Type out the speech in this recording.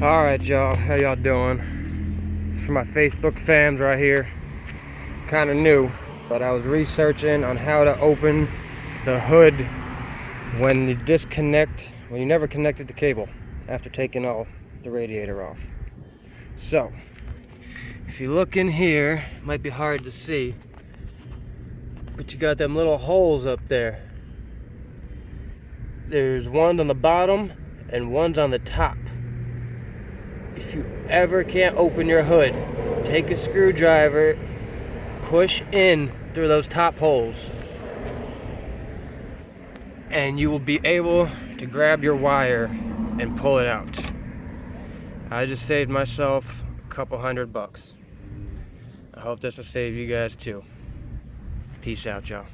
Alright y'all, how y'all doing? This is for my Facebook fams right here. Kinda new, but I was researching on how to open the hood when you never connected the cable after taking all the radiator off. So, if you look in here, it might be hard to see, but you got them little holes up there. There's one on the bottom and one's on the top. If you ever can't open your hood, take a screwdriver, push in through those top holes, and you will be able to grab your wire and pull it out. I just saved myself a couple $100. I hope this will save you guys too. Peace out, y'all.